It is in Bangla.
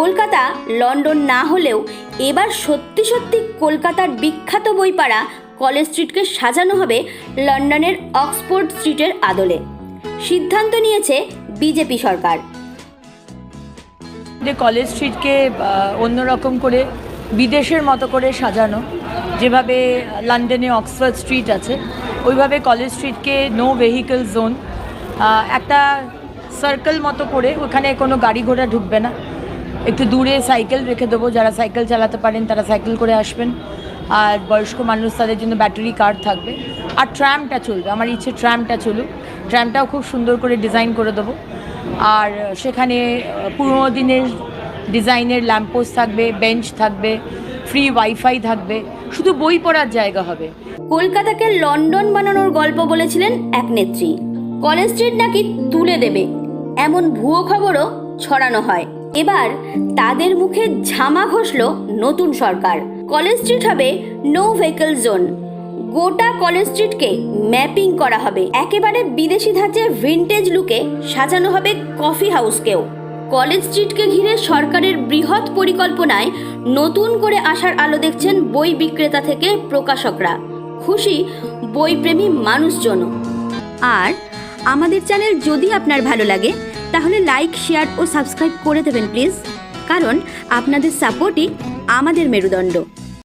কলকাতা লন্ডন না হলেও এবার সত্যি সত্যি কলকাতার বিখ্যাত বইপাড়া কলেজ স্ট্রিটকে সাজানো হবে লন্ডনের অক্সফোর্ড স্ট্রিটের আদলে। সিদ্ধান্ত নিয়েছে বিজেপি সরকার। কলেজ স্ট্রিটকে অন্যরকম করে বিদেশের মতো করে সাজানো, যেভাবে লন্ডনে অক্সফোর্ড স্ট্রিট আছে ওইভাবে কলেজ স্ট্রিটকে নো ভেহিকল জোন, একটা সার্কেল মতো করে, ওখানে কোনো গাড়ি ঘোড়া ঢুকবে না, একটু দূরে সাইকেল রেখে দেবো, যারা সাইকেল চালাতে পারেন তারা সাইকেল করে আসবেন, আর বয়স্ক মানুষ তাদের জন্য ব্যাটারি কার থাকবে, আর ট্র্যামটা চলবে। আমার ইচ্ছে ট্র্যামটা চলুক, ট্র্যামটাও খুব সুন্দর করে ডিজাইন করে দেবো। আর সেখানে পুরোনো দিনের ডিজাইনের ল্যাম্পপোস্ট থাকবে, বেঞ্চ থাকবে, ফ্রি ওয়াইফাই থাকবে, শুধু বই পড়ার জায়গা হবে। কলকাতাকে লন্ডন বানানোর গল্প বলেছিলেন এক নেত্রী, কলেজ স্ট্রিট নাকি তুলে দেবে এমন ভুয়ো খবরও ছড়ানো হয়। এবার তাদের মুখে ঝামা ঘষল নতুন সরকার। কলেজ স্ট্রিট হবে নো ভেহিকল জোন। গোটা কলেজ স্ট্রিটকে ম্যাপিং করা হবে, একেবারে বিদেশি ধাঁচে ভিনটেজ লুকে সাজানো হবে কফি হাউসকেও। কলেজ স্ট্রিটকে ঘিরে সরকারের বৃহৎ পরিকল্পনায় নতুন করে আসার আলো দেখছেন বই বিক্রেতা থেকে প্রকাশকরা, খুশি বইপ্রেমী মানুষজনও। আর আমাদের চ্যানেল যদি আপনার ভালো লাগে তাহলে লাইক, শেয়ার ও সাবস্ক্রাইব করে দেবেন প্লিজ, কারণ আপনাদের সাপোর্টই আমাদের মেরুদণ্ড।